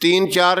3-4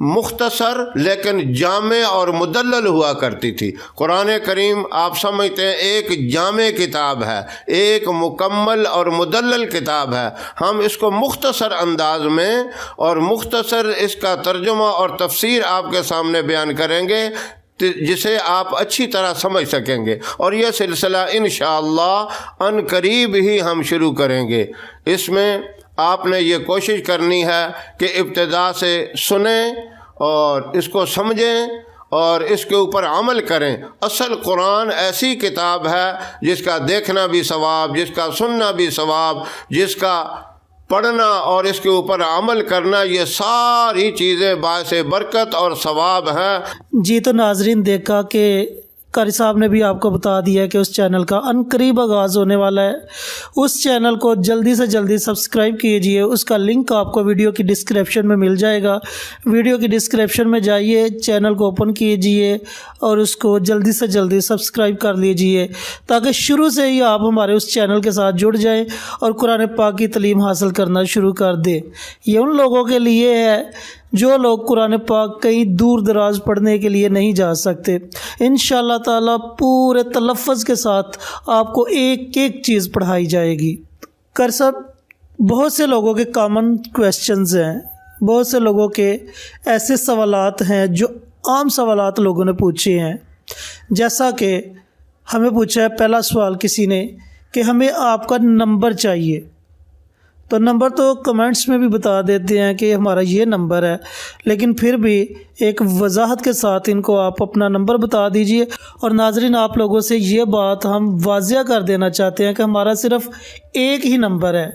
مختصر لیکن جامع اور مدلل ہوا کرتی تھی۔ قرآن کریم آپ سمجھتے ہیں ایک جامع کتاب ہے، ایک مکمل اور مدلل کتاب ہے۔ ہم اس کو مختصر انداز میں اور مختصر اس کا ترجمہ اور تفسیر آپ کے سامنے بیان کریں گے جسے آپ اچھی طرح سمجھ سکیں گے، اور یہ سلسلہ انشاءاللہ ان قریب ہی ہم شروع کریں گے۔ اس میں آپ نے یہ کوشش کرنی ہے کہ ابتدا سے سنیں اور اس کو سمجھیں اور اس کے اوپر عمل کریں۔ اصل قرآن ایسی کتاب ہے جس کا دیکھنا بھی ثواب، جس کا سننا بھی ثواب، جس کا پڑھنا اور اس کے اوپر عمل کرنا، یہ ساری چیزیں باعث برکت اور ثواب ہیں۔ جی تو ناظرین، دیکھا کہ قاری صاحب نے بھی آپ کو بتا دیا ہے کہ اس چینل کا ان قریب آغاز ہونے والا ہے۔ اس چینل کو جلدی سے جلدی سبسکرائب کیجئے، اس کا لنک آپ کو ویڈیو کی ڈسکرپشن میں مل جائے گا۔ ویڈیو کی ڈسکرپشن میں جائیے، چینل کو اوپن کیجئے اور اس کو جلدی سے جلدی سبسکرائب کر لیجئے تاکہ شروع سے ہی آپ ہمارے اس چینل کے ساتھ جڑ جائیں اور قرآن پاک کی تعلیم حاصل کرنا شروع کر دیں۔ یہ ان لوگوں کے لیے ہے جو لوگ قرآن پاک کہیں دور دراز پڑھنے کے لیے نہیں جا سکتے۔ انشاءاللہ تعالیٰ پورے تلفظ کے ساتھ آپ کو ایک ایک چیز پڑھائی جائے گی۔ قاری صاحب، بہت سے لوگوں کے کامن کویسچنز ہیں، بہت سے لوگوں کے ایسے سوالات ہیں جو عام سوالات لوگوں نے پوچھے ہیں، جیسا کہ ہمیں پوچھا ہے پہلا سوال کسی نے کہ ہمیں آپ کا نمبر چاہیے۔ تو نمبر تو کمنٹس میں بھی بتا دیتے ہیں کہ ہمارا یہ نمبر ہے، لیکن پھر بھی ایک وضاحت کے ساتھ ان کو آپ اپنا نمبر بتا دیجئے۔ اور ناظرین، آپ لوگوں سے یہ بات ہم واضح کر دینا چاہتے ہیں کہ ہمارا صرف ایک ہی نمبر ہے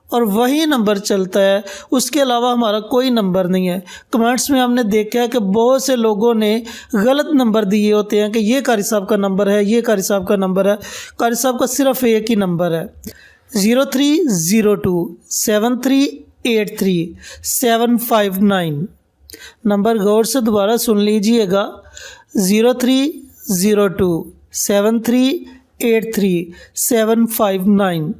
اور وہی نمبر چلتا ہے، اس کے علاوہ ہمارا کوئی نمبر نہیں ہے۔ کمنٹس میں ہم نے دیکھا ہے کہ بہت سے لوگوں نے غلط نمبر دیے ہوتے ہیں کہ یہ قاری صاحب کا نمبر ہے، یہ قاری صاحب کا نمبر ہے۔ قاری صاحب کا صرف ایک ہی نمبر ہے، 030273835759۔ نمبر غور سے دوبارہ سن لیجئے گا، 030273835759،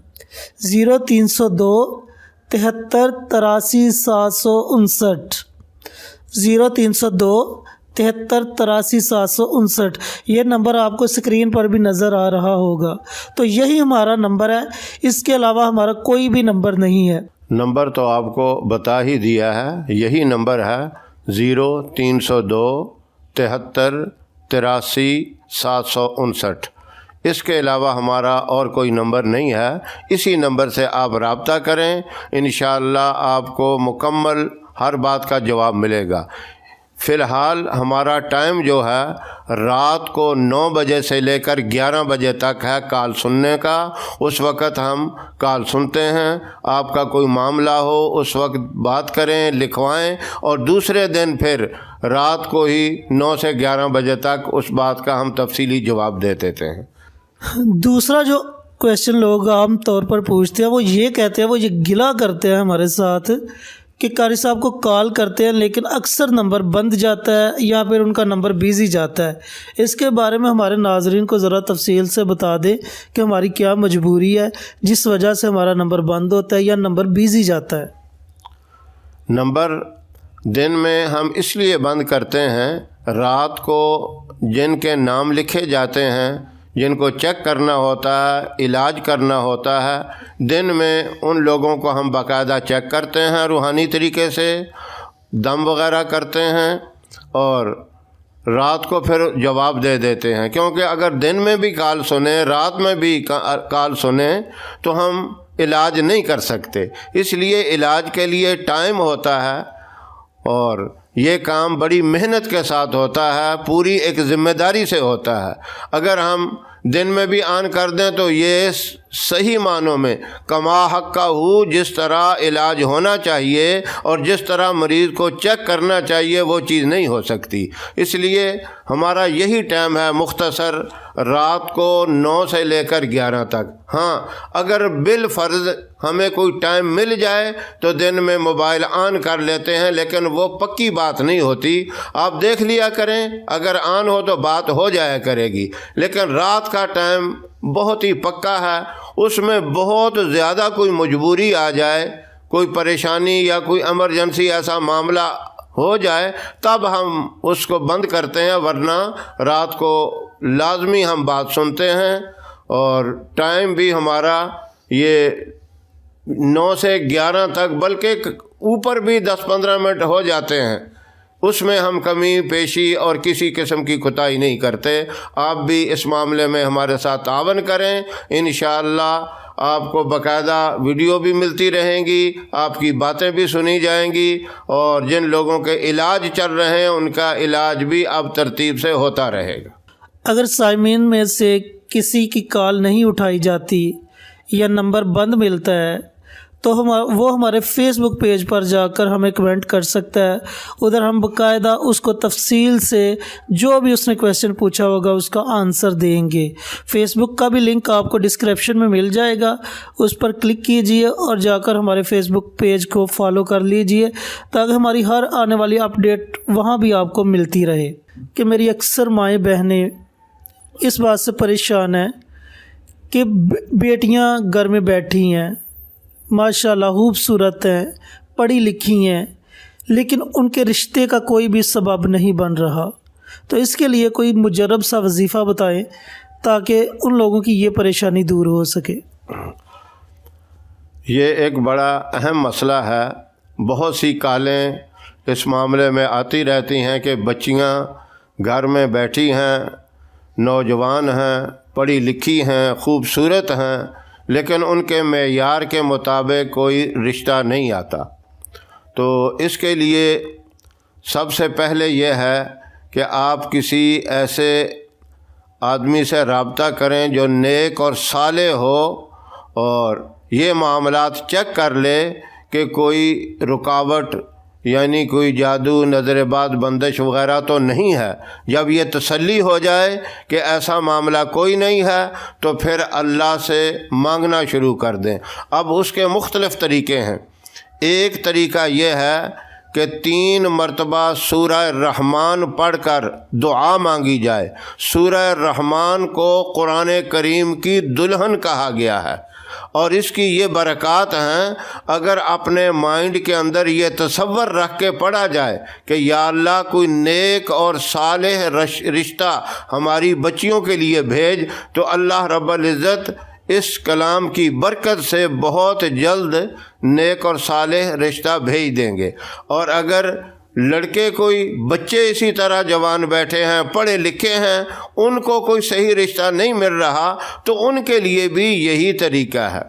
030273835759، 030273835759۔ یہ نمبر آپ کو اسکرین پر بھی نظر آ رہا ہوگا۔ تو یہی ہمارا نمبر ہے، اس کے علاوہ ہمارا کوئی بھی نمبر نہیں ہے۔ نمبر تو آپ کو بتا ہی دیا ہے، یہی نمبر ہے 030273835759۔ اس کے علاوہ ہمارا اور کوئی نمبر نہیں ہے۔ اسی نمبر سے آپ رابطہ کریں، انشاءاللہ آپ کو مکمل ہر بات کا جواب ملے گا۔ فی الحال ہمارا ٹائم جو ہے رات کو 9 بجے سے لے کر 11 بجے تک ہے کال سننے کا۔ اس وقت ہم کال سنتے ہیں، آپ کا کوئی معاملہ ہو اس وقت بات کریں، لکھوائیں، اور دوسرے دن پھر رات کو ہی 9 سے 11 بجے تک اس بات کا ہم تفصیلی جواب دے دیتے ہیں۔ دوسرا جو کویشچن لوگ عام طور پر پوچھتے ہیں، وہ یہ کہتے ہیں، وہ یہ گلہ کرتے ہیں ہمارے ساتھ کہ قاری صاحب کو کال کرتے ہیں لیکن اکثر نمبر بند جاتا ہے یا پھر ان کا نمبر بیزی جاتا ہے۔ اس کے بارے میں ہمارے ناظرین کو ذرا تفصیل سے بتا دیں کہ ہماری کیا مجبوری ہے جس وجہ سے ہمارا نمبر بند ہوتا ہے یا نمبر بیزی جاتا ہے۔ نمبر دن میں ہم اس لیے بند کرتے ہیں، رات کو جن کے نام لکھے جاتے ہیں، جن کو چیک کرنا ہوتا ہے، علاج کرنا ہوتا ہے، دن میں ان لوگوں کو ہم باقاعدہ چیک کرتے ہیں، روحانی طریقے سے دم وغیرہ کرتے ہیں، اور رات کو پھر جواب دے دیتے ہیں۔ کیونکہ اگر دن میں بھی کال سنیں، رات میں بھی کال سنیں تو ہم علاج نہیں کر سکتے۔ اس لیے علاج کے لیے ٹائم ہوتا ہے اور یہ کام بڑی محنت کے ساتھ ہوتا ہے، پوری ایک ذمہ داری سے ہوتا ہے۔ اگر ہم دن میں بھی آن کر دیں تو یہ صحیح معنوں میں کما حق کا ہو، جس طرح علاج ہونا چاہیے اور جس طرح مریض کو چیک کرنا چاہیے وہ چیز نہیں ہو سکتی۔ اس لیے ہمارا یہی ٹائم ہے مختصر، رات کو 9 سے لے کر 11 تک۔ ہاں، اگر بالفرض ہمیں کوئی ٹائم مل جائے تو دن میں موبائل آن کر لیتے ہیں، لیکن وہ پکی بات نہیں ہوتی۔ آپ دیکھ لیا کریں، اگر آن ہو تو بات ہو جایا کرے گی، لیکن رات کا ٹائم بہت ہی پکا ہے، اس میں بہت زیادہ کوئی مجبوری آ جائے، کوئی پریشانی یا کوئی ایمرجنسی ایسا معاملہ ہو جائے تب ہم اس کو بند کرتے ہیں، ورنہ رات کو لازمی ہم بات سنتے ہیں، اور ٹائم بھی ہمارا یہ 9 سے 11 تک، بلکہ اوپر بھی 10-15 منٹ ہو جاتے ہیں، اس میں ہم کمی پیشی اور کسی قسم کی کوتاہی نہیں کرتے۔ آپ بھی اس معاملے میں ہمارے ساتھ تعاون کریں، انشاءاللہ آپ کو باقاعدہ ویڈیو بھی ملتی رہیں گی، آپ کی باتیں بھی سنی جائیں گی، اور جن لوگوں کے علاج چل رہے ہیں ان کا علاج بھی اب ترتیب سے ہوتا رہے گا۔ اگر سامعین میں سے کسی کی کال نہیں اٹھائی جاتی یا نمبر بند ملتا ہے تو وہ ہمارے فیس بک پیج پر جا کر ہمیں کمنٹ کر سکتا ہے، ادھر ہم باقاعدہ اس کو تفصیل سے جو بھی اس نے کویسچن پوچھا ہوگا اس کا آنسر دیں گے۔ فیس بک کا بھی لنک آپ کو ڈسکرپشن میں مل جائے گا، اس پر کلک کیجئے اور جا کر ہمارے فیس بک پیج کو فالو کر لیجئے تاکہ ہماری ہر آنے والی اپڈیٹ وہاں بھی آپ کو ملتی رہے۔ کہ میری اکثر مائیں بہنیں اس بات سے پریشان ہیں کہ بیٹیاں گھر میں بیٹھی ہیں، ماشاءاللہ خوبصورت ہیں، پڑھی لکھی ہیں، لیکن ان کے رشتے کا کوئی بھی سبب نہیں بن رہا، تو اس کے لیے کوئی مجرب سا وظیفہ بتائیں تاکہ ان لوگوں کی یہ پریشانی دور ہو سکے۔ یہ ایک بڑا اہم مسئلہ ہے، بہت سی کالیں اس معاملے میں آتی رہتی ہیں کہ بچیاں گھر میں بیٹھی ہیں، نوجوان ہیں، پڑھی لکھی ہیں، خوبصورت ہیں، لیکن ان کے معیار کے مطابق کوئی رشتہ نہیں آتا۔ تو اس کے لیے سب سے پہلے یہ ہے کہ آپ کسی ایسے آدمی سے رابطہ کریں جو نیک اور صالح ہو، اور یہ معاملات چیک کر لے کہ کوئی رکاوٹ یعنی کوئی جادو، نظر باد، بندش وغیرہ تو نہیں ہے۔ جب یہ تسلی ہو جائے کہ ایسا معاملہ کوئی نہیں ہے تو پھر اللہ سے مانگنا شروع کر دیں۔ اب اس کے مختلف طریقے ہیں۔ ایک طریقہ یہ ہے کہ 3 مرتبہ سورہ الرحمن پڑھ کر دعا مانگی جائے۔ سورہ الرحمن کو قرآن کریم کی دلہن کہا گیا ہے، اور اس کی یہ برکات ہیں، اگر اپنے مائنڈ کے اندر یہ تصور رکھ کے پڑھا جائے کہ یا اللہ کوئی نیک اور صالح رشتہ ہماری بچیوں کے لیے بھیج، تو اللہ رب العزت اس کلام کی برکت سے بہت جلد نیک اور صالح رشتہ بھیج دیں گے۔ اور اگر لڑکے کوئی بچے اسی طرح جوان بیٹھے ہیں، پڑھے لکھے ہیں، ان کو کوئی صحیح رشتہ نہیں مل رہا، تو ان کے لیے بھی یہی طریقہ ہے۔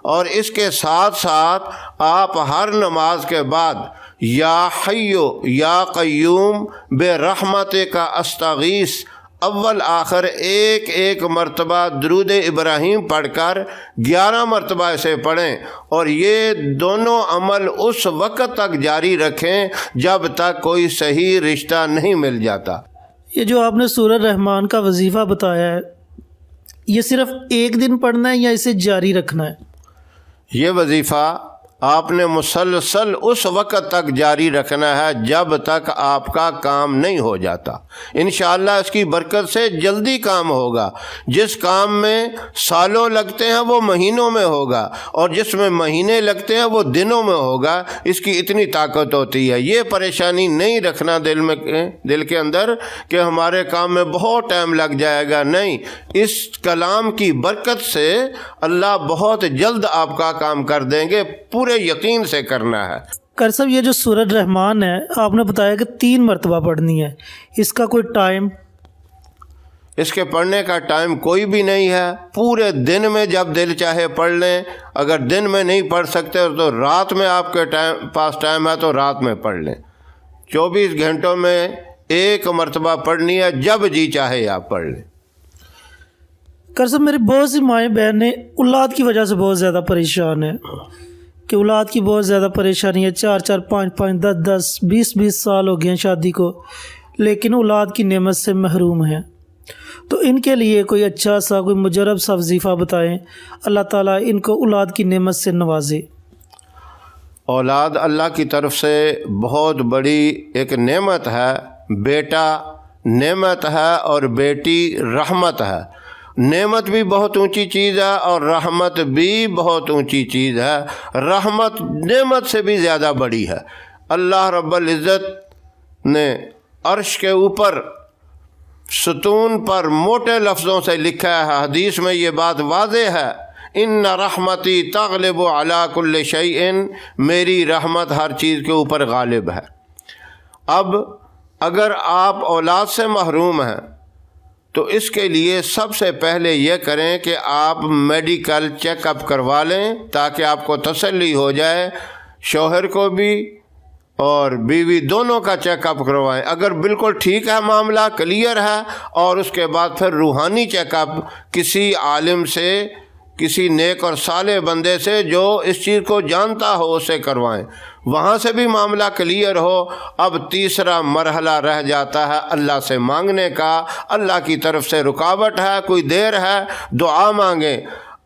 اور اس کے ساتھ ساتھ آپ ہر نماز کے بعد یا حیو یا قیوم بے رحمت کا استغیث اول آخر ایک مرتبہ درود ابراہیم پڑھ کر 11 مرتبہ اسے پڑھیں، اور یہ دونوں عمل اس وقت تک جاری رکھیں جب تک کوئی صحیح رشتہ نہیں مل جاتا۔ یہ جو آپ نے سورہ رحمان کا وظیفہ بتایا ہے، یہ صرف ایک دن پڑھنا ہے یا اسے جاری رکھنا ہے؟ یہ وظیفہ آپ نے مسلسل اس وقت تک جاری رکھنا ہے جب تک آپ کا کام نہیں ہو جاتا۔ انشاءاللہ اس کی برکت سے جلدی کام ہوگا۔ جس کام میں سالوں لگتے ہیں وہ مہینوں میں ہوگا، اور جس میں مہینے لگتے ہیں وہ دنوں میں ہوگا۔ اس کی اتنی طاقت ہوتی ہے۔ یہ پریشانی نہیں رکھنا دل کے اندر کہ ہمارے کام میں بہت ٹائم لگ جائے گا، نہیں، اس کلام کی برکت سے اللہ بہت جلد آپ کا کام کر دیں گے، پورے یقین سے کرنا ہے۔ قاری صاحب، یہ جو سورہ رحمان ہے آپ نے بتایا کہ 3 مرتبہ پڑھنی ہے، اس کا کوئی ٹائم؟ اس کے پڑھنے کا ٹائم کوئی بھی نہیں ہے، پورے دن میں جب دل چاہے پڑھ لیں۔ اگر دن میں نہیں پڑھ سکتے تو رات میں آپ کے پاس ٹائم ہے تو رات میں پڑھ لیں۔ 24 گھنٹوں میں 1 مرتبہ پڑھنی ہے، جب جی چاہے آپ پڑھ لیں۔ قاری صاحب، میری بہت سی مائیں بہنیں اولاد کی وجہ سے بہت زیادہ پریشان ہیں کہ اولاد کی بہت زیادہ پریشانی ہے، 4 5 10 20 سال ہو گئے ہیں شادی کو، لیکن اولاد کی نعمت سے محروم ہیں۔ تو ان کے لیے کوئی اچھا سا کوئی مجرب سا وظیفہ بتائیں، اللہ تعالیٰ ان کو اولاد کی نعمت سے نوازے۔ اولاد اللہ کی طرف سے بہت بڑی ایک نعمت ہے۔ بیٹا نعمت ہے اور بیٹی رحمت ہے۔ نعمت بھی بہت اونچی چیز ہے اور رحمت بھی بہت اونچی چیز ہے۔ رحمت نعمت سے بھی زیادہ بڑی ہے۔ اللہ رب العزت نے عرش کے اوپر ستون پر موٹے لفظوں سے لکھا ہے، حدیث میں یہ بات واضح ہے، ان رحمتی تغلب علی کل شیء، میری رحمت ہر چیز کے اوپر غالب ہے۔ اب اگر آپ اولاد سے محروم ہیں تو اس کے لیے سب سے پہلے یہ کریں کہ آپ میڈیکل چیک اپ کروا لیں تاکہ آپ کو تسلی ہو جائے، شوہر کو بھی اور بیوی دونوں کا چیک اپ کروائیں۔ اگر بالکل ٹھیک ہے، معاملہ کلیئر ہے، اور اس کے بعد پھر روحانی چیک اپ کسی عالم سے، کسی نیک اور صالح بندے سے جو اس چیز کو جانتا ہو اسے کروائیں، وہاں سے بھی معاملہ کلیئر ہو۔ اب تیسرا مرحلہ رہ جاتا ہے اللہ سے مانگنے کا۔ اللہ کی طرف سے رکاوٹ ہے، کوئی دیر ہے، دعا مانگیں۔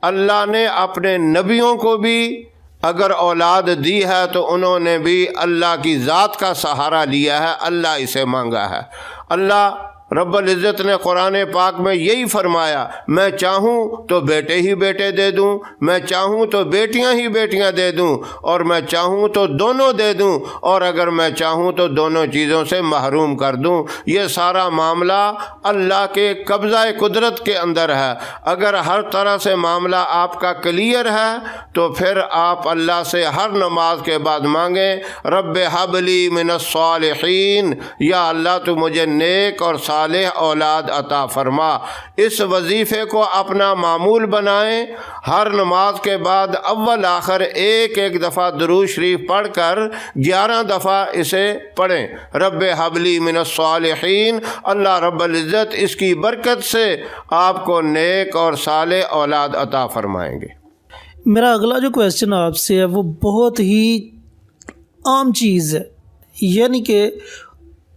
اللہ نے اپنے نبیوں کو بھی اگر اولاد دی ہے تو انہوں نے بھی اللہ کی ذات کا سہارا لیا ہے، اللہ اسے مانگا ہے۔ اللہ رب العزت نے قرآن پاک میں یہی فرمایا، میں چاہوں تو بیٹے ہی بیٹے دے دوں، میں چاہوں تو بیٹیاں ہی بیٹیاں دے دوں، اور میں چاہوں تو دونوں دے دوں، اور اگر میں چاہوں تو دونوں چیزوں سے محروم کر دوں۔ یہ سارا معاملہ اللہ کے قبضہ قدرت کے اندر ہے۔ اگر ہر طرح سے معاملہ آپ کا کلیئر ہے تو پھر آپ اللہ سے ہر نماز کے بعد مانگیں، رب ہب لی من الصالحین، یا اللہ تو مجھے نیک اور صالح اولاد عطا فرما۔ اس وظیفے کو اپنا معمول بنائیں، ہر نماز کے بعد اول آخر ایک دفعہ درود شریف پڑھ کر 11 دفعہ اسے پڑھیں، رب حبلی من الصالحین۔ اللہ رب العزت اس کی برکت سے آپ کو نیک اور صالح اولاد عطا فرمائیں گے۔ میرا اگلا جو کویسچن آپ سے ہے وہ بہت ہی عام چیز ہے، یعنی کہ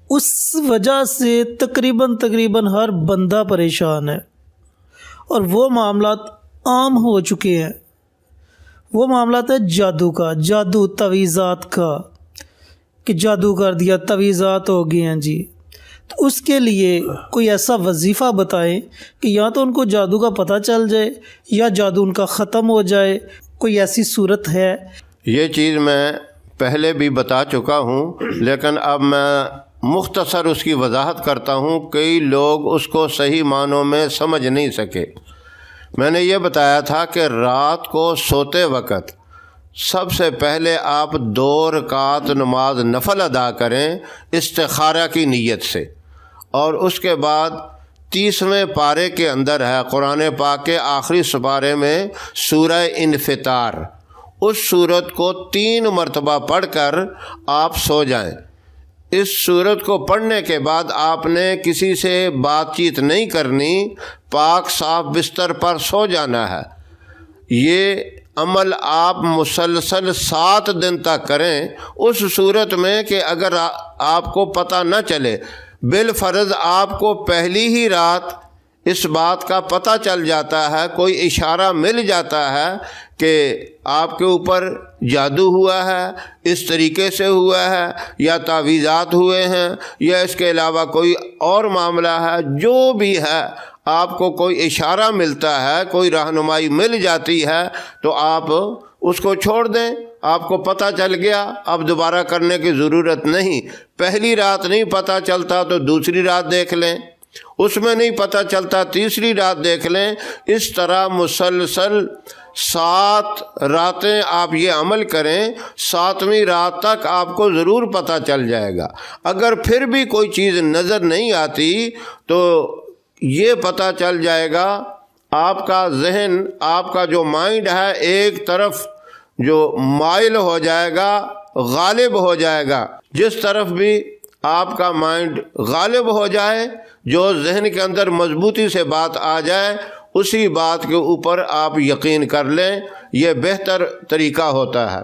اس وجہ سے تقریباً ہر بندہ پریشان ہے، اور وہ معاملات عام ہو چکے ہیں۔ وہ معاملات ہے جادو کا، جادو تویزات کا، کہ جادو کر دیا، تویزات ہو گئے ہیں جی۔ تو اس کے لیے کوئی ایسا وظیفہ بتائیں کہ یا تو ان کو جادو کا پتہ چل جائے یا جادو ان کا ختم ہو جائے، کوئی ایسی صورت ہے؟ یہ چیز میں پہلے بھی بتا چکا ہوں، لیکن اب میں مختصر اس کی وضاحت کرتا ہوں۔ کئی لوگ اس کو صحیح معنوں میں سمجھ نہیں سکے۔ میں نے یہ بتایا تھا کہ رات کو سوتے وقت سب سے پہلے آپ 2 رکعت نماز نفل ادا کریں استخارہ کی نیت سے، اور اس کے بعد 30ویں پارے کے اندر ہے قرآن پاک کے آخری سپارے میں سورہ انفطار، اس سورت کو 3 مرتبہ پڑھ کر آپ سو جائیں۔ اس سورت کو پڑھنے کے بعد آپ نے کسی سے بات چیت نہیں کرنی، پاک صاف بستر پر سو جانا ہے۔ یہ عمل آپ مسلسل 7 دن تک کریں، اس صورت میں کہ اگر آپ کو پتہ نہ چلے، بالفرض آپ کو پہلی ہی رات اس بات کا پتہ چل جاتا ہے، کوئی اشارہ مل جاتا ہے کہ آپ کے اوپر جادو ہوا ہے، اس طریقے سے ہوا ہے، یا تعویذات ہوئے ہیں، یا اس کے علاوہ کوئی اور معاملہ ہے، جو بھی ہے آپ کو کوئی اشارہ ملتا ہے، کوئی رہنمائی مل جاتی ہے، تو آپ اس کو چھوڑ دیں۔ آپ کو پتہ چل گیا، اب دوبارہ کرنے کی ضرورت نہیں۔ پہلی رات نہیں پتہ چلتا تو دوسری رات دیکھ لیں، اس میں نہیں پتہ چلتا تیسری رات دیکھ لیں۔ اس طرح مسلسل 7 راتیں آپ یہ عمل کریں، 7ویں رات تک آپ کو ضرور پتہ چل جائے گا۔ اگر پھر بھی کوئی چیز نظر نہیں آتی تو یہ پتہ چل جائے گا آپ کا ذہن، آپ کا جو مائنڈ ہے ایک طرف جو مائل ہو جائے گا، غالب ہو جائے گا۔ جس طرف بھی آپ کا مائنڈ غالب ہو جائے، جو ذہن کے اندر مضبوطی سے بات آ جائے، اسی بات کے اوپر آپ یقین کر لیں، یہ بہتر طریقہ ہوتا ہے۔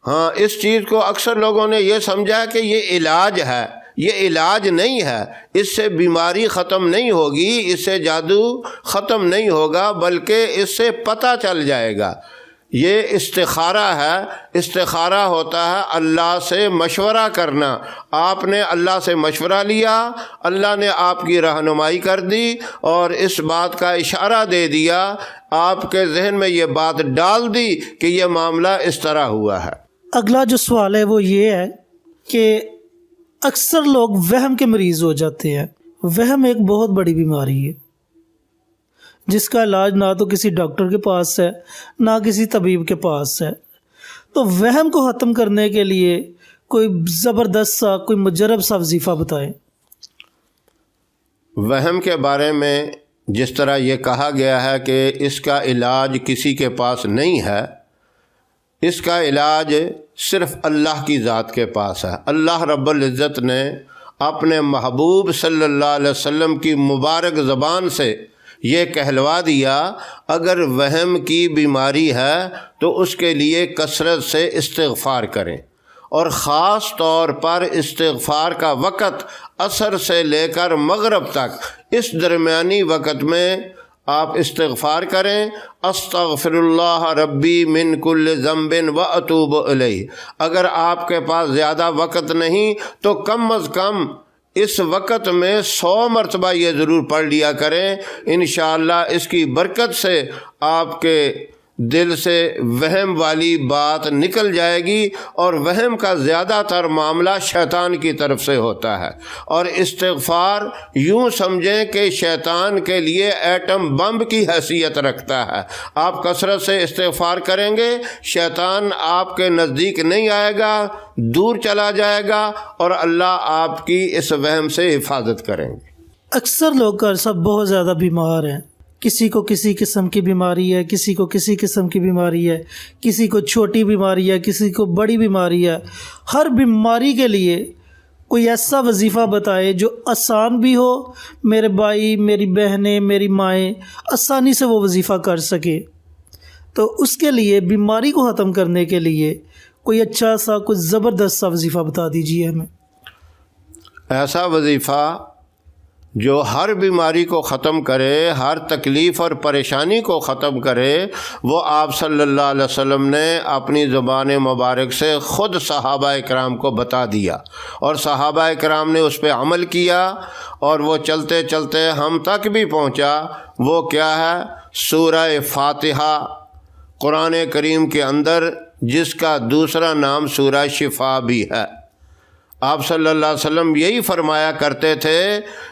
ہاں، اس چیز کو اکثر لوگوں نے یہ سمجھا کہ یہ علاج ہے، یہ علاج نہیں ہے، اس سے بیماری ختم نہیں ہوگی، اس سے جادو ختم نہیں ہوگا، بلکہ اس سے پتہ چل جائے گا۔ یہ استخارہ ہے، استخارہ ہوتا ہے اللہ سے مشورہ کرنا۔ آپ نے اللہ سے مشورہ لیا، اللہ نے آپ کی رہنمائی کر دی اور اس بات کا اشارہ دے دیا، آپ کے ذہن میں یہ بات ڈال دی کہ یہ معاملہ اس طرح ہوا ہے۔ اگلا جو سوال ہے وہ یہ ہے کہ اکثر لوگ وہم کے مریض ہو جاتے ہیں۔ وہم ایک بہت بڑی بیماری ہے جس کا علاج نہ تو کسی ڈاکٹر کے پاس ہے نہ کسی طبیب کے پاس ہے۔ تو وہم کو ختم کرنے کے لیے کوئی زبردست سا کوئی مجرب سا وظیفہ بتائیں۔ وہم کے بارے میں جس طرح یہ کہا گیا ہے کہ اس کا علاج کسی کے پاس نہیں ہے، اس کا علاج صرف اللہ کی ذات کے پاس ہے۔ اللہ رب العزت نے اپنے محبوب صلی اللہ علیہ وسلم کی مبارک زبان سے یہ کہلوا دیا، اگر وہم کی بیماری ہے تو اس کے لیے کثرت سے استغفار کریں، اور خاص طور پر استغفار کا وقت عصر سے لے کر مغرب تک، اس درمیانی وقت میں آپ استغفار کریں۔ استغفر اللہ ربی من کل ذنب واتوب الیہ۔ اگر آپ کے پاس زیادہ وقت نہیں تو کم از کم اس وقت میں 100 مرتبہ یہ ضرور پڑھ لیا کریں۔ انشاءاللہ اس کی برکت سے آپ کے دل سے وہم والی بات نکل جائے گی، اور وہم کا زیادہ تر معاملہ شیطان کی طرف سے ہوتا ہے۔ اور استغفار یوں سمجھیں کہ شیطان کے لیے ایٹم بم کی حیثیت رکھتا ہے۔ آپ کثرت سے استغفار کریں گے، شیطان آپ کے نزدیک نہیں آئے گا، دور چلا جائے گا، اور اللہ آپ کی اس وہم سے حفاظت کریں گے۔ اکثر لوگ کا سب بہت زیادہ بیمار ہیں، کسی کو کسی قسم کی بیماری ہے، کسی کو کسی قسم کی بیماری ہے، کسی کو چھوٹی بیماری ہے، کسی کو بڑی بیماری ہے۔ ہر بیماری کے لیے کوئی ایسا وظیفہ بتائے جو آسان بھی ہو، میرے بھائی، میری بہنیں، میری مائیں آسانی سے وہ وظیفہ کر سکے۔ تو اس کے لیے بیماری کو ختم کرنے کے لیے کوئی اچھا سا کوئی زبردست سا وظیفہ بتا دیجیے ہمیں۔ ایسا وظیفہ جو ہر بیماری کو ختم کرے، ہر تکلیف اور پریشانی کو ختم کرے، وہ آپ صلی اللہ علیہ وسلم نے اپنی زبان مبارک سے خود صحابہ اکرام کو بتا دیا، اور صحابہ اکرام نے اس پہ عمل کیا، اور وہ چلتے چلتے ہم تک بھی پہنچا۔ وہ کیا ہے؟ سورہ فاتحہ، قرآن کریم کے اندر جس کا دوسرا نام سورہ شفا بھی ہے۔ آپ صلی اللہ علیہ وسلم یہی فرمایا کرتے تھے،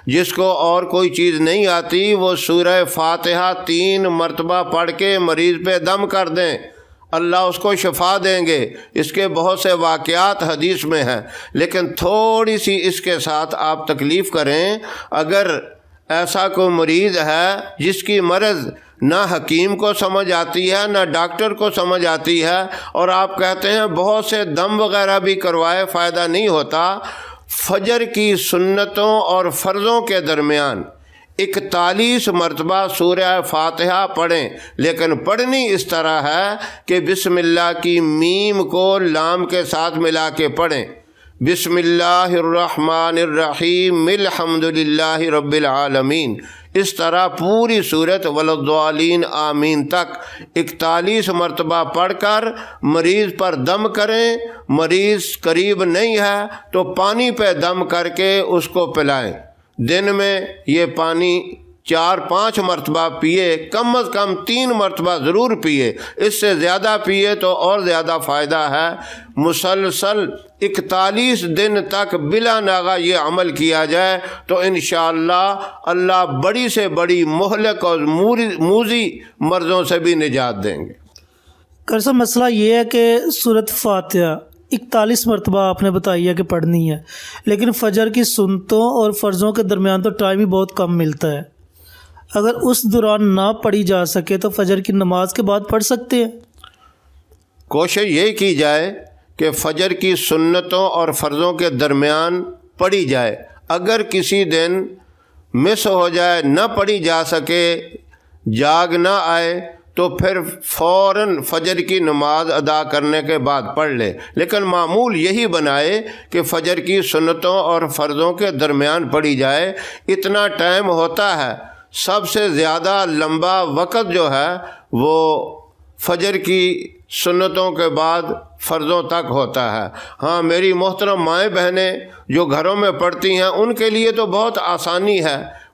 جس کو اور کوئی چیز نہیں آتی وہ سورہ فاتحہ 3 مرتبہ پڑھ کے مریض پہ دم کر دیں، اللہ اس کو شفا دیں گے۔ اس کے بہت سے واقعات حدیث میں ہیں، لیکن تھوڑی سی اس کے ساتھ آپ تکلیف کریں۔ اگر ایسا کوئی مریض ہے جس کی مرض نہ حکیم کو سمجھ آتی ہے نہ ڈاکٹر کو سمجھ آتی ہے، اور آپ کہتے ہیں بہت سے دم وغیرہ بھی کروائے فائدہ نہیں ہوتا، فجر کی سنتوں اور فرضوں کے درمیان 41 مرتبہ سورہ فاتحہ پڑھیں، لیکن پڑھنی اس طرح ہے کہ بسم اللہ کی میم کو لام کے ساتھ ملا کے پڑھیں۔ بسم اللہ الرحمن الرحیم الحمد للہ رب العالمین، اس طرح پوری سورت ولضالین آمین تک 41 مرتبہ پڑھ کر مریض پر دم کریں۔ مریض قریب نہیں ہے تو پانی پہ دم کر کے اس کو پلائیں۔ دن میں یہ پانی 4-5 مرتبہ پیے، کم از کم 3 مرتبہ ضرور پیے، اس سے زیادہ پیے تو اور زیادہ فائدہ ہے۔ مسلسل 41 دن تک بلا ناغہ یہ عمل کیا جائے تو انشاءاللہ اللہ بڑی سے بڑی مہلک اور موذی مرضوں سے بھی نجات دیں گے۔ کرسا مسئلہ یہ ہے کہ سورۃ فاتحہ 41 مرتبہ آپ نے بتائی ہے کہ پڑھنی ہے، لیکن فجر کی سنتوں اور فرضوں کے درمیان تو ٹائم ہی بہت کم ملتا ہے۔ اگر اس دوران نہ پڑھی جا سکے تو فجر کی نماز کے بعد پڑھ سکتے ہیں۔ کوشش یہ کی جائے کہ فجر کی سنتوں اور فرضوں کے درمیان پڑھی جائے۔ اگر کسی دن مس ہو جائے، نہ پڑھی جا سکے، جاگ نہ آئے، تو پھر فوراً فجر کی نماز ادا کرنے کے بعد پڑھ لے، لیکن معمول یہی بنائے کہ فجر کی سنتوں اور فرضوں کے درمیان پڑھی جائے۔ اتنا ٹائم ہوتا ہے، سب سے زیادہ لمبا وقت جو ہے وہ فجر کی سنتوں کے بعد فرضوں تک ہوتا ہے۔ ہاں، میری محترم مائیں بہنیں جو گھروں میں پڑھتی ہیں ان کے لیے تو بہت آسانی ہے،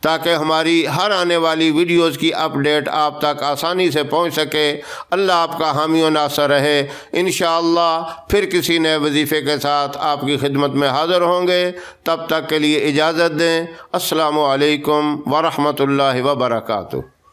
تاکہ ہماری ہر آنے والی ویڈیوز کی اپڈیٹ آپ تک آسانی سے پہنچ سکے۔ اللہ آپ کا حامی و ناصر رہے۔ انشاءاللہ پھر کسی نئے وظیفے کے ساتھ آپ کی خدمت میں حاضر ہوں گے، تب تک کے لیے اجازت دیں۔ السلام علیکم ورحمۃ اللہ وبرکاتہ۔